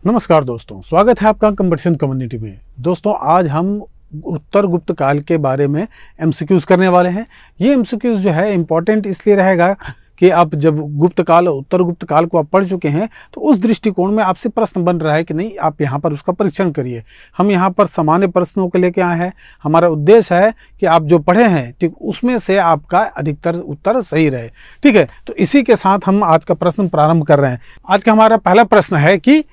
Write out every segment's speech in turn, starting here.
नमस्कार दोस्तों, स्वागत है आपका कंपटीशन कम्युनिटी में। दोस्तों, आज हम उत्तर गुप्त काल के बारे में एमसीक्यूज करने वाले हैं। ये एमसीक्यूज जो है इम्पॉर्टेंट इसलिए रहेगा कि आप जब गुप्त काल उत्तर गुप्त काल को आप पढ़ चुके हैं तो उस दृष्टिकोण में आपसे प्रश्न बन रहा है कि नहीं, आप यहाँ पर उसका परीक्षण करिए। हम यहाँ पर सामान्य प्रश्नों को लेके आए हैं। हमारा उद्देश्य है कि आप जो पढ़े हैं ठीक उसमें से आपका अधिकतर उत्तर सही रहे। ठीक है, तो इसी के साथ हम आज का प्रश्न प्रारंभ कर रहे हैं। आज का हमारा पहला प्रश्न है कि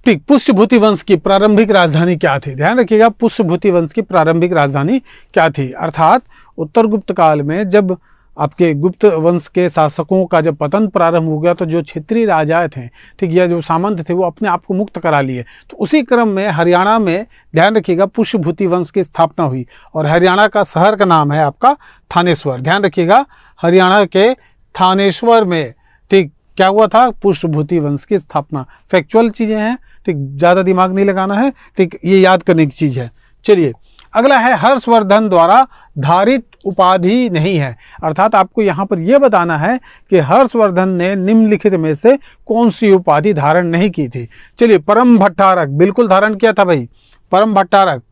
ठीक, पुष्यभूति वंश की प्रारंभिक राजधानी क्या थी। ध्यान रखिएगा, पुष्यभूति वंश की प्रारंभिक राजधानी क्या थी। अर्थात उत्तर गुप्त काल में जब आपके गुप्त वंश के शासकों का जब पतन प्रारंभ हो गया तो जो क्षेत्रीय राजा थे ठीक, या जो सामंत थे वो अपने आप को मुक्त करा लिए। तो उसी क्रम में हरियाणा में ध्यान रखिएगा पुष्यभूति वंश की स्थापना हुई और हरियाणा का शहर का नाम है आपका थानेश्वर। ध्यान रखिएगा, हरियाणा के थानेश्वर में ठीक क्या हुआ था, पुष्यभूति वंश की स्थापना। फैक्चुअल चीजें हैं ठीक, ज्यादा दिमाग नहीं लगाना है ठीक, ये याद करने की चीज है। चलिए अगला है हर्षवर्धन द्वारा धारित उपाधि नहीं है। अर्थात आपको यहाँ पर यह बताना है कि हर्षवर्धन ने निम्नलिखित में से कौन सी उपाधि धारण नहीं की थी। चलिए, परम भट्टारक बिल्कुल धारण किया था भाई, परम भट्टारक।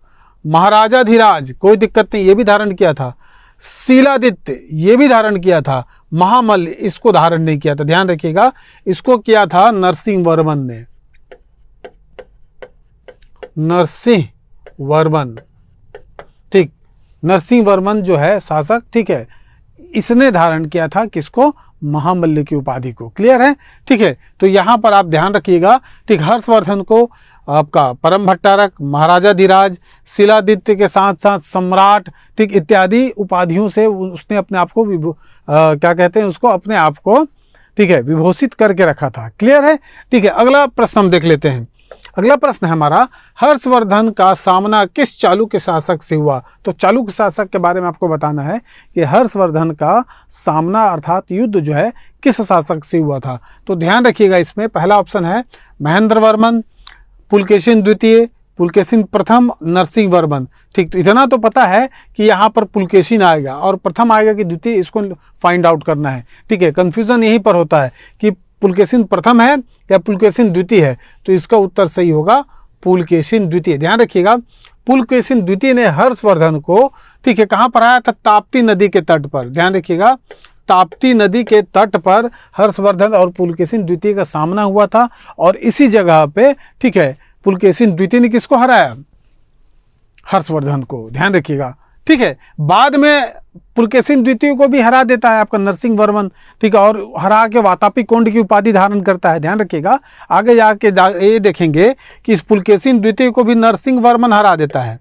महाराजाधिराज कोई दिक्कत नहीं, ये भी धारण किया था। शीलादित्य ये भी धारण किया था। महामल्ल इसको धारण नहीं किया था। ध्यान रखिएगा, इसको किया था नरसिंह वर्मन ने, नरसिंह वर्मन। ठीक, नरसिंह वर्मन जो है शासक ठीक है, इसने धारण किया था किसको, महामल्ल की उपाधि को। क्लियर है ठीक है। तो यहां पर आप ध्यान रखिएगा ठीक, हर्षवर्धन को आपका परम भट्टारक, महाराजाधिराज, शीलादित्य के साथ साथ सम्राट ठीक इत्यादि उपाधियों से उसने अपने आप को क्या कहते हैं उसको, अपने आप को ठीक है विभूषित करके रखा था। क्लियर है ठीक है। अगला प्रश्न हम देख लेते हैं। अगला प्रश्न है हमारा, हर्षवर्धन का सामना किस चालुक्य शासक से हुआ। तो चालुक्य शासक के बारे में आपको बताना है कि हर्षवर्धन का सामना अर्थात युद्ध जो है किस शासक से हुआ था। तो ध्यान रखिएगा, इसमें पहला ऑप्शन है महेंद्र वर्मन, पुलकेशिन द्वितीय, पुलकेशिन प्रथम, नरसिंह वर्मन। ठीक, तो इतना तो पता है कि यहाँ पर पुलकेशिन आएगा और प्रथम आएगा कि द्वितीय, इसको फाइंड आउट करना है। ठीक है, कंफ्यूजन यहीं पर होता है कि पुलकेशिन प्रथम है या पुलकेशिन द्वितीय है। तो इसका उत्तर सही होगा पुलकेशिन द्वितीय। ध्यान रखिएगा, पुलकेशिन द्वितीय ने हर्षवर्धन को ठीक है कहाँ पर आया था, ताप्ती नदी के तट पर। ध्यान रखिएगा, ताप्ती नदी के तट पर हर्षवर्धन और पुलकेशिन द्वितीय का सामना हुआ था और इसी जगह पे ठीक है पुलकेशिन द्वितीय ने किसको हराया, हर्षवर्धन को। ध्यान रखिएगा ठीक है। बाद में पुलकेशिन द्वितीय को भी हरा देता है आपका नरसिंह वर्मन ठीक है, और हरा के वातापी कोंड की उपाधि धारण करता है। ध्यान रखिएगा, आगे जाके ये देखेंगे कि इस पुलकेशिन द्वितीय को भी नरसिंह वर्मन हरा देता है,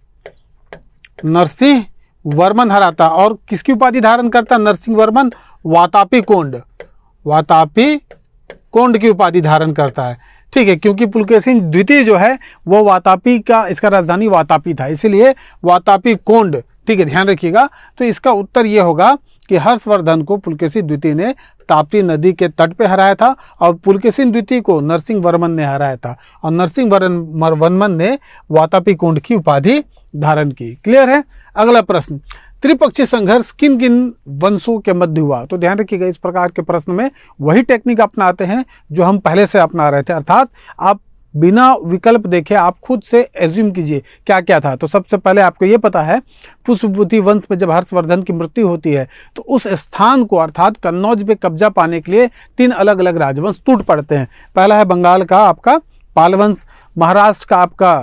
नरसिंह वर्मन हराता। और किसकी उपाधि धारण करता, नरसिंह वर्मन वातापी कोंड, वातापी कोंड की उपाधि धारण करता है। ठीक है, क्योंकि पुलकेशिन द्वितीय जो है वो वातापी का, इसका राजधानी वातापी था, इसीलिए वातापी कोंड। ठीक है, ध्यान रखिएगा। तो इसका उत्तर ये होगा कि हर्षवर्धन को पुलकेशिन द्वितीय ने ताप्ती नदी के तट पे हराया था और पुलकेशिन द्वितीय को नरसिंह वर्मन ने हराया था और नरसिंह वर्मन ने वातापी कोंड की उपाधि धारण की। क्लियर है। अगला प्रश्न, त्रिपक्षीय संघर्ष किन किन वंशों के मध्य हुआ। तो ध्यान रखिएगा, इस प्रकार के प्रश्न में वही टेक्निक अपनाते हैं जो हम पहले से अपना रहे थे। अर्थात आप बिना विकल्प देखे आप खुद से एज्यूम कीजिए क्या क्या था। तो सबसे पहले आपको ये पता है, पुष्यभूति वंश में जब हर्षवर्धन की मृत्यु होती है तो उस स्थान को अर्थात कन्नौज पे कब्जा पाने के लिए 3 अलग अलग राजवंश टूट पड़ते हैं। पहला है बंगाल का आपका पाल वंश, महाराष्ट्र का आपका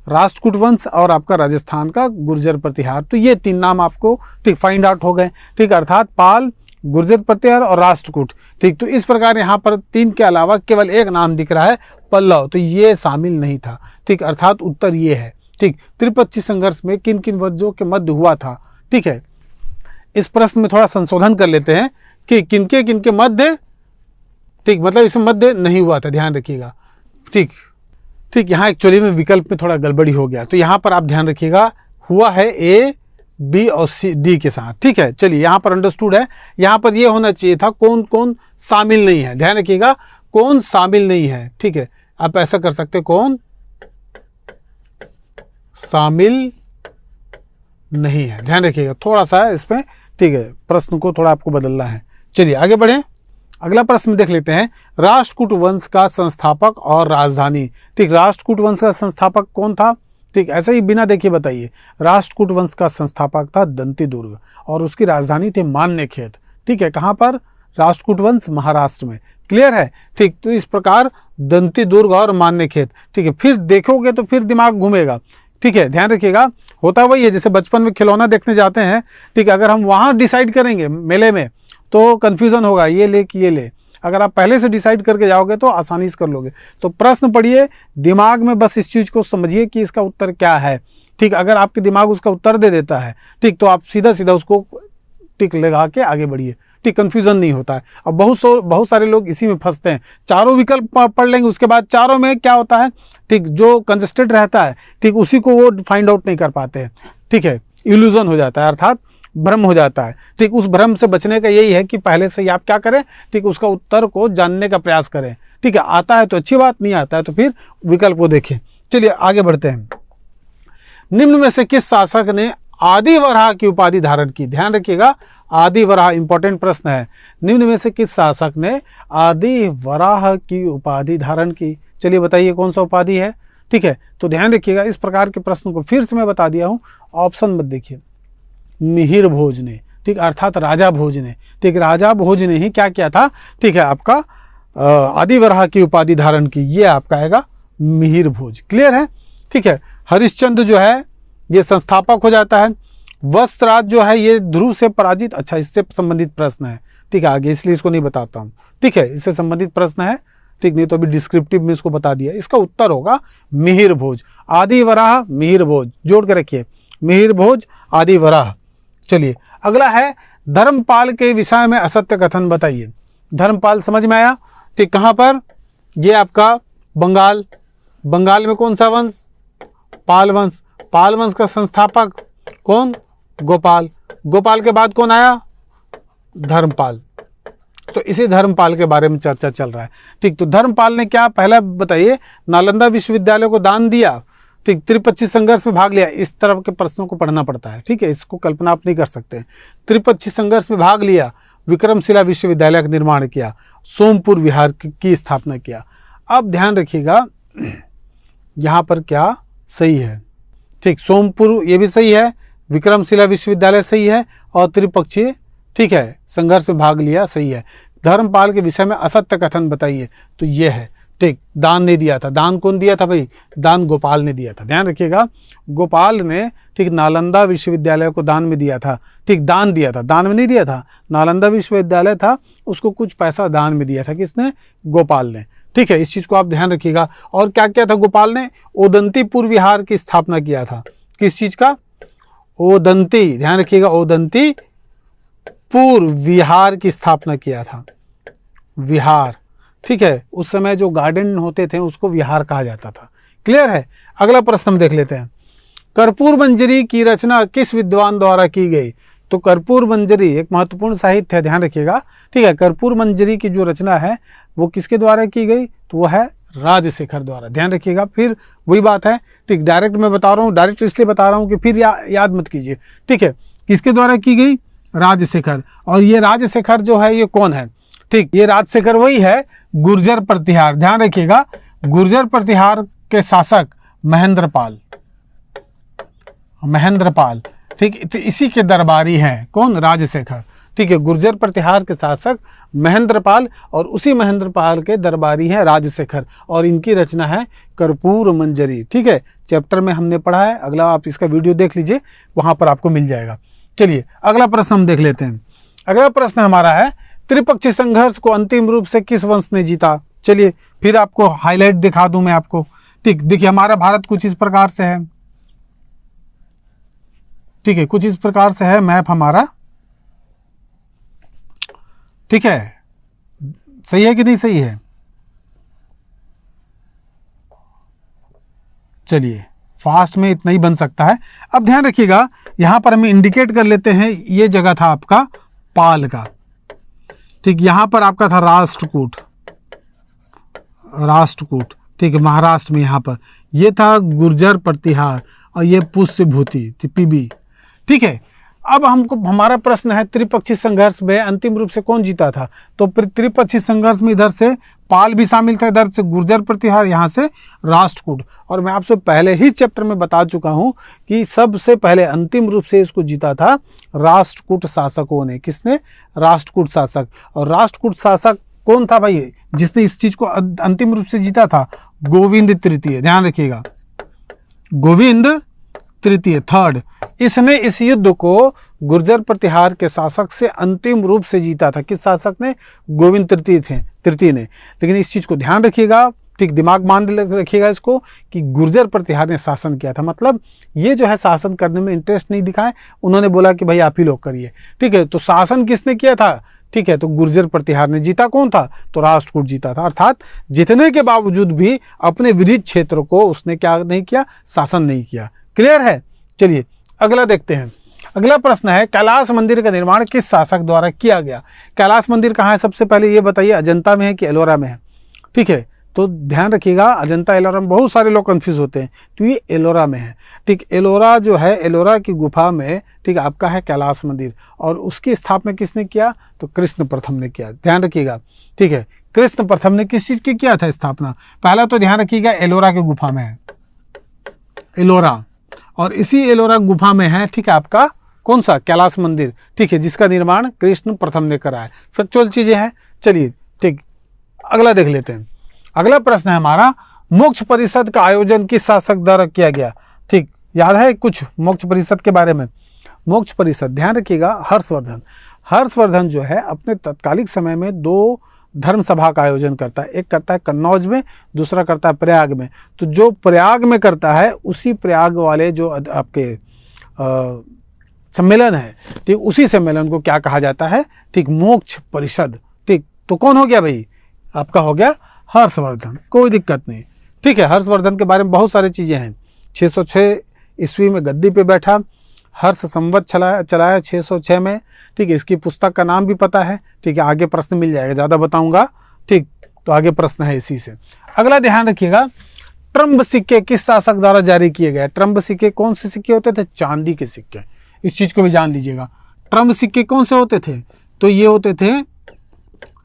राष्ट्रकूट वंश और आपका राजस्थान का गुर्जर प्रतिहार। तो ये 3 नाम आपको ठीक फाइंड आउट हो गए। ठीक, अर्थात पाल, गुर्जर प्रतिहार और राष्ट्रकूट। ठीक, तो इस प्रकार यहाँ पर 3 के अलावा केवल एक नाम दिख रहा है, पल्लव, तो ये शामिल नहीं था। ठीक, अर्थात उत्तर ये है। ठीक, त्रिपक्षीय संघर्ष में किन किन वंशों के मध्य हुआ था। ठीक है, इस प्रश्न में थोड़ा संशोधन कर लेते हैं कि किनके मध्य, ठीक मतलब इसमें मध्य नहीं हुआ था। ध्यान रखिएगा ठीक ठीक, यहाँ एक्चुअली में विकल्प में थोड़ा गड़बड़ी हो गया। तो यहाँ पर आप ध्यान रखिएगा, हुआ है ए, बी और सी, डी के साथ। ठीक है, चलिए यहाँ पर अंडरस्टूड है। यहाँ पर ये होना चाहिए था कौन कौन शामिल नहीं है। ध्यान रखिएगा, कौन शामिल नहीं है। ठीक है, आप ऐसा कर सकते हैं, कौन शामिल नहीं है। ध्यान रखिएगा थोड़ा सा इसमें। ठीक है, प्रश्न को थोड़ा आपको बदलना है। चलिए आगे बढ़ें। अगला प्रश्न देख लेते हैं, राष्ट्रकूट वंश का संस्थापक और राजधानी। ठीक, राष्ट्रकूट वंश का संस्थापक कौन था? ठीक, ऐसे ही बिना देखे बताइए। राष्ट्रकूट वंश का संस्थापक था दंती दुर्ग और उसकी राजधानी थी मान्यखेत। ठीक है, कहाँ पर? राष्ट्रकूट वंश महाराष्ट्र में। क्लियर है? ठीक, तो इस प्रकार दंती दुर्ग और मान्यखेत। ठीक है, फिर देखोगे तो फिर दिमाग घूमेगा। ठीक है, ध्यान रखिएगा, होता वही है जैसे बचपन में खिलौना देखने जाते हैं। ठीक है, अगर हम वहाँ डिसाइड करेंगे मेले में तो कन्फ्यूज़न होगा, ये ले कि ये ले। अगर आप पहले से डिसाइड करके जाओगे तो आसानी से कर लोगे। तो प्रश्न पढ़िए, दिमाग में बस इस चीज़ को समझिए कि इसका उत्तर क्या है। ठीक, अगर आपके दिमाग उसका उत्तर दे देता है, ठीक, तो आप सीधा सीधा उसको टिक लगा के आगे बढ़िए। ठीक, कन्फ्यूज़न नहीं होता है। अब बहुत सारे लोग इसी में फंसते हैं। चारों विकल्प पढ़ लेंगे, उसके बाद चारों में क्या होता है, ठीक, जो कंजस्टेड रहता है, ठीक, उसी को वो फाइंड आउट नहीं कर पाते हैं। ठीक है, इल्यूजन हो जाता है, अर्थात भ्रम हो जाता है। ठीक, उस भ्रम से बचने का यही है कि पहले से ही आप क्या करें, ठीक, उसका उत्तर को जानने का प्रयास करें। ठीक है, आता है तो अच्छी बात, नहीं आता है तो फिर विकल्प को देखें। चलिए आगे बढ़ते हैं। निम्न में से किस शासक ने आदि वराह की उपाधि धारण की? ध्यान रखिएगा, आदि वराह इंपॉर्टेंट प्रश्न है। निम्न में से किस शासक ने आदि वराह की उपाधि धारण की? चलिए बताइए कौन सा उपाधि है। ठीक है, तो ध्यान रखिएगा, इस प्रकार के प्रश्न को फिर से मैं बता दिया हूँ, ऑप्शन मत देखिए। मिहिर भोज ने, ठीक, अर्थात राजा भोज ने। ठीक, राजा भोज ने ही क्या किया था, ठीक है, आपका आदि वराह की उपाधि धारण की। ये आपका आएगा मिहिर भोज। क्लियर है? ठीक है, हरिश्चंद्र जो है ये संस्थापक हो जाता है। वस्त्राज जो है ये ध्रुव से पराजित, अच्छा इससे संबंधित प्रश्न है। ठीक है, आगे इसलिए इसको नहीं बताता हूँ। ठीक है, इससे संबंधित प्रश्न है। ठीक, नहीं तो अभी डिस्क्रिप्टिव में इसको बता दिया। इसका उत्तर होगा मिहिर भोज। आदि वराह मिहिर भोज, जोड़ के रखिए, मिहिर भोज आदि वराह। चलिए अगला है, धर्मपाल के विषय में असत्य कथन बताइए। धर्मपाल समझ में आया? ठीक, कहाँ पर? ये आपका बंगाल। बंगाल में कौन सा वंश? पाल वंश। पाल वंश का संस्थापक कौन? गोपाल। गोपाल के बाद कौन आया? धर्मपाल। तो इसी धर्मपाल के बारे में चर्चा चल रहा है। ठीक, तो धर्मपाल ने क्या, पहला बताइए, नालंदा विश्वविद्यालय को दान दिया। ठीक, त्रिपक्षीय संघर्ष में भाग लिया। इस तरह के प्रश्नों को पढ़ना पड़ता है। ठीक है, इसको कल्पना आप नहीं कर सकते। त्रिपक्षीय संघर्ष में भाग लिया, विक्रमशिला विश्वविद्यालय का निर्माण किया, सोमपुर विहार की स्थापना किया। अब ध्यान रखिएगा, यहाँ पर क्या सही है? ठीक, सोमपुर ये भी सही है, विक्रमशिला विश्वविद्यालय सही है, और त्रिपक्षीय, ठीक है, संघर्ष में भाग लिया सही है। धर्मपाल के विषय में असत्य कथन बताइए, तो ये है। ठीक, दान नहीं दिया था। दान कौन दिया था भाई? दान गोपाल ने दिया था। ध्यान रखिएगा, गोपाल ने, ठीक, नालंदा विश्वविद्यालय को दान में दिया था। ठीक, दान दिया था, दान में नहीं दिया था। नालंदा विश्वविद्यालय था, उसको कुछ पैसा दान में दिया था। किसने? गोपाल ने। ठीक है, इस चीज़ को आप ध्यान रखिएगा। और क्या किया था गोपाल ने? ओदंतीपुर विहार की स्थापना किया था। किस चीज़ का? ओदंती, ध्यान रखिएगा, ओदंतीपुर विहार की स्थापना किया था। विहार, ठीक है, उस समय जो गार्डन होते थे उसको विहार कहा जाता था। क्लियर है? अगला प्रश्न हम देख लेते हैं। कर्पूर मंजरी की रचना किस विद्वान द्वारा की गई? तो कर्पूर मंजरी एक महत्वपूर्ण साहित्य है, ध्यान रखिएगा। ठीक है, कर्पूर मंजरी की जो रचना है वो किसके द्वारा की गई? तो वो है राजशेखर द्वारा। ध्यान रखिएगा, फिर वही बात है। ठीक, डायरेक्ट मैं बता रहा हूँ, डायरेक्ट इसलिए बता रहा हूँ कि फिर याद मत कीजिए। ठीक है, किसके द्वारा की गई? राजशेखर। और ये राजशेखर जो है ये कौन है? ठीक, ये राजशेखर वही है गुर्जर प्रतिहार। ध्यान रखिएगा, गुर्जर प्रतिहार के शासक महेंद्रपाल। महेंद्रपाल, ठीक, इसी के दरबारी हैं। कौन? राजशेखर। ठीक है, गुर्जर प्रतिहार के शासक महेंद्रपाल, और उसी महेंद्रपाल के दरबारी हैं राजशेखर, और इनकी रचना है कर्पूर मंजरी। ठीक है, चैप्टर में हमने पढ़ा है, अगला आप इसका वीडियो देख लीजिए, वहां पर आपको मिल जाएगा। चलिए अगला प्रश्न हम देख लेते हैं। अगला प्रश्न हमारा है, त्रिपक्षीय संघर्ष को अंतिम रूप से किस वंश ने जीता? चलिए फिर आपको हाईलाइट दिखा दूं मैं आपको। ठीक, देखिए हमारा भारत कुछ इस प्रकार से है। ठीक है, कुछ इस प्रकार से है मैप हमारा। ठीक है, सही है कि नहीं सही है? चलिए, फास्ट में इतना ही बन सकता है। अब ध्यान रखिएगा, यहां पर हम इंडिकेट कर लेते हैं, ये जगह था आपका पाल का। ठीक, यहां पर आपका था राष्ट्रकूट। राष्ट्रकूट, ठीक है, महाराष्ट्र में यहां पर ये था गुर्जर प्रतिहार, और ये पुष्यभूति पीबी। ठीक है, अब हमको हमारा प्रश्न है त्रिपक्षीय संघर्ष में अंतिम रूप से कौन जीता था? तो त्रिपक्षीय संघर्ष में इधर से पाल भी शामिल था, इधर से गुर्जर प्रतिहार, यहाँ से राष्ट्रकूट। और मैं आपसे पहले ही चैप्टर में बता चुका हूँ कि सबसे पहले अंतिम रूप से इसको जीता था राष्ट्रकूट शासकों ने। किसने? राष्ट्रकूट शासक। और राष्ट्रकूट शासक कौन था भाई जिसने इस चीज को अंतिम रूप से जीता था? गोविंद तृतीय। ध्यान रखिएगा, गोविंद तृतीय, थर्ड। इसने इस युद्ध को गुर्जर प्रतिहार के शासक से अंतिम रूप से जीता था। किस शासक ने? गोविंद तृतीय ने। लेकिन इस चीज को ध्यान रखिएगा, ठीक दिमाग मान रखिएगा इसको, कि गुर्जर प्रतिहार ने शासन किया था। मतलब ये जो है शासन करने में इंटरेस्ट नहीं दिखाए, उन्होंने बोला कि भाई आप ही लोग करिए। ठीक है, तो शासन किसने किया था? ठीक है, तो गुर्जर प्रतिहार ने। जीता कौन था? तो राष्ट्रकूट जीता था। अर्थात जीतने के बावजूद भी अपने विदित क्षेत्र को उसने क्या नहीं किया? शासन नहीं किया। क्लियर है? चलिए अगला देखते हैं। अगला प्रश्न है कैलाश मंदिर का निर्माण किस शासक द्वारा किया गया? कैलाश मंदिर कहाँ है? सबसे पहले ये बताइए, अजंता में है कि एलोरा में है? ठीक है, तो ध्यान रखिएगा, अजंता एलोरा में बहुत सारे लोग कंफ्यूज होते हैं, तो ये एलोरा में है। ठीक, एलोरा जो है, एलोरा की गुफा में ठीक आपका है कैलाश मंदिर। और उसकी स्थापना किसने किया? तो कृष्ण प्रथम ने किया। ध्यान रखिएगा, ठीक है, कृष्ण प्रथम ने किस चीज की किया था स्थापना? पहला तो ध्यान रखिएगा एलोरा की गुफा में है, एलोरा। और इसी एलोरा गुफा में है ठीक है आपका कौन सा? कैलाश मंदिर। ठीक है, जिसका निर्माण कृष्ण प्रथम ने करा है। फैक्चुअल चीजें हैं। चलिए ठीक, अगला देख लेते हैं। अगला प्रश्न है हमारा, मोक्ष परिषद का आयोजन किस शासक द्वारा किया गया? ठीक, याद है कुछ मोक्ष परिषद के बारे में? मोक्ष परिषद ध्यान रखिएगा, हर्षवर्धन। हर्षवर्धन जो है अपने तत्कालिक समय में 2 धर्म सभा का आयोजन करता है। एक करता है कन्नौज में, दूसरा करता है प्रयाग में। तो जो प्रयाग में करता है, उसी प्रयाग वाले जो आपके सम्मेलन है, ठीक, उसी सम्मेलन को क्या कहा जाता है? ठीक, मोक्ष परिषद। ठीक, तो कौन हो गया भाई? आपका हो गया हर्षवर्धन। कोई दिक्कत नहीं। ठीक है, हर्षवर्धन के बारे में बहुत सारी चीजें हैं। 606 ईस्वी में गद्दी पे बैठा, हर्ष संवत चलाया 606 में। ठीक है, इसकी पुस्तक का नाम भी पता है। ठीक है, आगे प्रश्न मिल जाएगा, ज़्यादा बताऊंगा। ठीक, तो आगे प्रश्न है इसी से। अगला ध्यान रखिएगा, ट्रम्ब सिक्के किस शासक द्वारा जारी किए गए? ट्रम्ब सिक्के कौन से सिक्के होते थे? चांदी के सिक्के। इस चीज को भी जान लीजिएगा। ट्रम्ब सिक्के कौन से होते थे? तो ये होते थे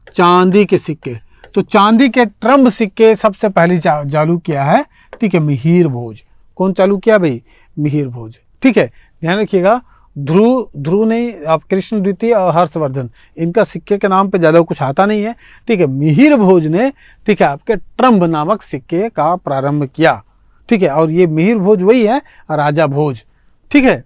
चांदी के सिक्के। तो चांदी के ट्रम्ब सिक्के सबसे पहले चालू किया है ठीक है मिहिर भोज। कौन चालू किया भाई? मिहिर भोज। ठीक है, ध्यान रखिएगा, ध्रुव ने आप कृष्ण द्वितीय और हर्षवर्धन, इनका सिक्के के नाम पे ज़्यादा कुछ आता नहीं है। ठीक है, मिहिर भोज ने ठीक है आपके ट्रम्ब नामक सिक्के का प्रारंभ किया। ठीक है, और ये मिहिर भोज वही है राजा भोज। ठीक है,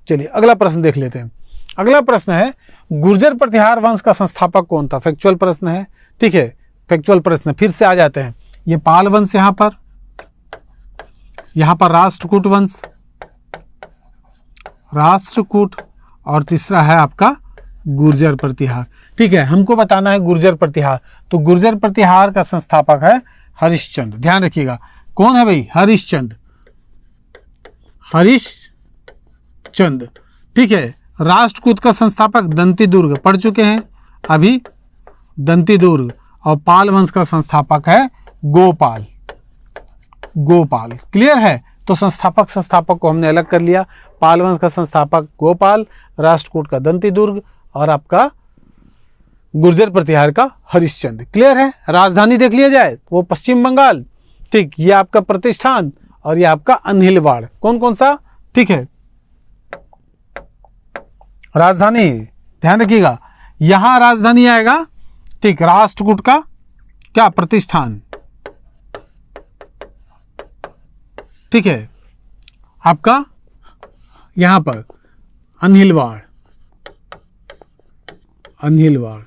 चलिए अगला प्रश्न देख लेते हैं। अगला प्रश्न है, गुर्जर प्रतिहार वंश का संस्थापक कौन था? फैक्चुअल प्रश्न है। ठीक है, फैक्चुअल प्रश्न फिर से आ जाते हैं। ये पाल वंश, यहाँ पर राष्ट्रकूट वंश, राष्ट्रकूट, और तीसरा है आपका गुर्जर प्रतिहार। ठीक है, हमको बताना है गुर्जर प्रतिहार। तो गुर्जर प्रतिहार का संस्थापक है हरिश्चंद्र। ध्यान रखिएगा, कौन है भाई? हरिश्चंद्र, हरिश्चंद्र। ठीक है, राष्ट्रकूट का संस्थापक दंती दुर्ग, पढ़ चुके हैं अभी, दंती दुर्ग। और पाल वंश का संस्थापक है गोपाल, गोपाल। क्लियर है? तो संस्थापक को हमने अलग कर लिया। पाल वंश का संस्थापक गोपाल, राष्ट्रकूट का दंती दुर्ग, और आपका गुर्जर प्रतिहार का हरिश्चंद्र। क्लियर है? राजधानी देख लिया जाए, वो पश्चिम बंगाल। ठीक, ये आपका प्रतिष्ठान, और ये आपका अनहिलवाड़। कौन कौन सा? ठीक है, राजधानी ध्यान रखिएगा, यहां राजधानी आएगा। ठीक, राष्ट्रकूट का क्या? प्रतिष्ठान। ठीक है, आपका यहां पर अनहिलवाड़, अनहिलवाड़।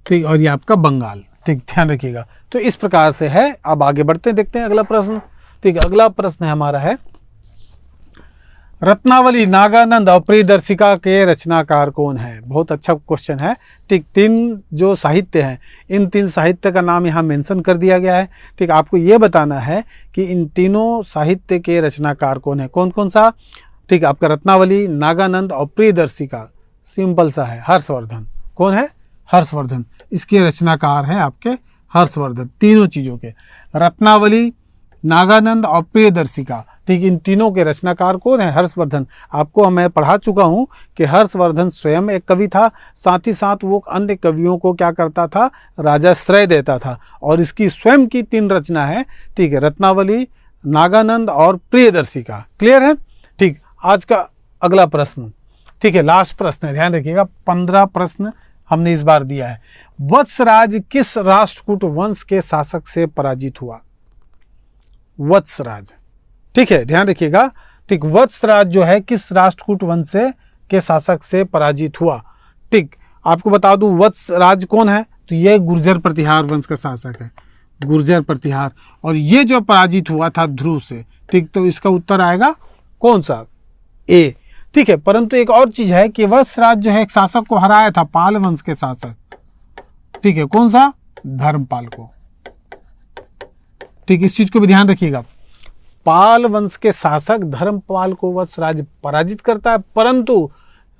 ठीक, और ये आपका बंगाल। ठीक, ध्यान रखिएगा। तो इस प्रकार से है। अब आगे बढ़ते हैं, देखते हैं अगला प्रश्न। ठीक, अगला प्रश्न है हमारा है, रत्नावली, नागानंद और प्रियदर्शिका के रचनाकार कौन है? बहुत अच्छा क्वेश्चन है। ठीक, 3 जो साहित्य हैं, इन 3 साहित्य का नाम यहाँ मेंशन कर दिया गया है। ठीक, आपको ये बताना है कि इन तीनों साहित्य के रचनाकार कौन है, कौन कौन सा? ठीक, आपका रत्नावली, नागानंद और प्रियदर्शिका। सिंपल सा है, हर्षवर्धन। कौन है? हर्षवर्धन। इसके रचनाकार हैं आपके हर्षवर्धन, तीनों चीज़ों के। रत्नावली, नागानंद और प्रियदर्शिका, ठीक, इन तीनों के रचनाकार कौन है? हर्षवर्धन। आपको मैं पढ़ा चुका हूँ कि हर्षवर्धन स्वयं एक कवि था, साथ ही साथ वो अन्य कवियों को क्या करता था? राजाश्रय देता था। और इसकी स्वयं की 3 रचना है, ठीक है, रत्नावली, नागानंद और प्रियदर्शी का। क्लियर है? ठीक, आज का अगला प्रश्न, ठीक है, लास्ट प्रश्न है, ध्यान रखिएगा, 15 प्रश्न हमने इस बार दिया है। वत्सराज किस राष्ट्रकूट वंश के शासक से पराजित हुआ? वत्सराज, ठीक है, ध्यान रखिएगा, ठीक, वत्सराज जो है किस राष्ट्रकूट वंश से के शासक से पराजित हुआ? ठीक, आपको बता दूं वत्सराज कौन है, तो ये गुर्जर प्रतिहार वंश का शासक है, गुर्जर प्रतिहार। और ये जो पराजित हुआ था ध्रुव से, ठीक, तो इसका उत्तर आएगा कौन सा? ए। ठीक है, परंतु एक और चीज है कि वत्सराज जो है एक शासक को हराया था, पाल वंश के शासक, ठीक है, कौन सा? धर्मपाल को। ठीक, इस चीज को भी ध्यान रखिएगा, पाल वंश के शासक धर्मपाल को वत्सराज पराजित करता है, परंतु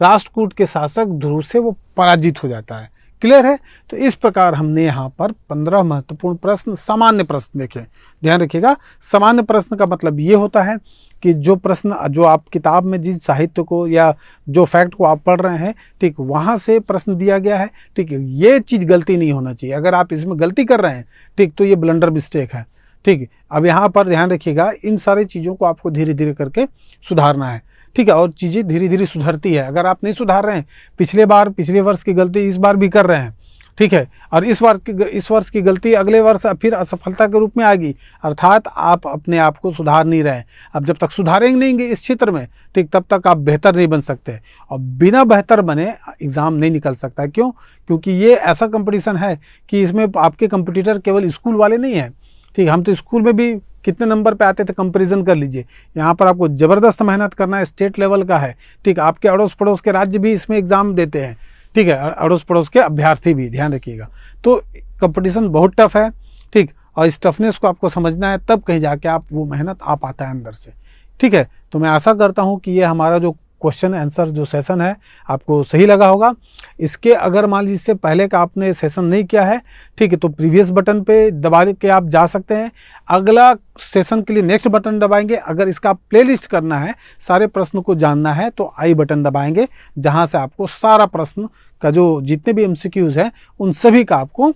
राष्ट्रकूट के शासक ध्रुव से वो पराजित हो जाता है। क्लियर है? तो इस प्रकार हमने यहाँ पर 15 महत्वपूर्ण प्रश्न, सामान्य प्रश्न देखे। ध्यान रखिएगा, सामान्य प्रश्न का मतलब ये होता है कि जो प्रश्न जो आप किताब में जिस साहित्य को या जो फैक्ट को आप पढ़ रहे हैं, ठीक, वहाँ से प्रश्न दिया गया है, ठीक है, ये चीज़ गलती नहीं होना चाहिए। अगर आप इसमें गलती कर रहे हैं, ठीक, तो ये ब्लंडर मिस्टेक है। ठीक, अब यहाँ पर ध्यान रखिएगा, इन सारी चीज़ों को आपको धीरे धीरे करके सुधारना है। ठीक है, और चीज़ें धीरे धीरे सुधरती है। अगर आप नहीं सुधार रहे हैं, पिछले वर्ष की गलती इस बार भी कर रहे हैं, ठीक है, और इस वर्ष की गलती अगले वर्ष फिर असफलता के रूप में आएगी, अर्थात आप अपने आप को सुधार नहीं रहे। अब जब तक सुधारेंगे नहीं इस क्षेत्र में, ठीक, तब तक आप बेहतर नहीं बन सकते, और बिना बेहतर बने एग्ज़ाम नहीं निकल सकता। क्यों? क्योंकि ये ऐसा कंपटीशन है कि इसमें आपके कंपटीटर केवल स्कूल वाले नहीं हैं। ठीक, हम तो स्कूल में भी कितने नंबर पे आते थे कंपैरिजन कर लीजिए। यहाँ पर आपको ज़बरदस्त मेहनत करना है, स्टेट लेवल का है। ठीक, आपके अड़ोस पड़ोस के राज्य भी इसमें एग्ज़ाम देते हैं, ठीक है, अड़ोस पड़ोस के अभ्यर्थी भी, ध्यान रखिएगा। तो कंपटीशन बहुत टफ है, ठीक, और इस टफनेस को आपको समझना है, तब कहीं जाके आप वो मेहनत आ पाता है अंदर से। ठीक है, तो मैं आशा करता हूँ कि ये हमारा जो क्वेश्चन आंसर जो सेशन है आपको सही लगा होगा। इसके अगर मान लीजिए इससे पहले का आपने सेशन नहीं किया है, ठीक है, तो प्रीवियस बटन पे दबा के आप जा सकते हैं। अगला सेशन के लिए नेक्स्ट बटन दबाएंगे। अगर इसका प्लेलिस्ट करना है, सारे प्रश्न को जानना है, तो आई बटन दबाएंगे, जहां से आपको सारा प्रश्न का जो जितने भी MCQs हैं उन सभी का आपको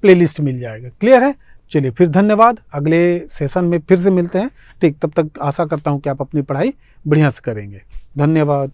प्लेलिस्ट मिल जाएगा। क्लियर है? चलिए फिर धन्यवाद, अगले सेशन में फिर से मिलते हैं। ठीक, तब तक आशा करता हूँ कि आप अपनी पढ़ाई बढ़िया से करेंगे। धन्यवाद।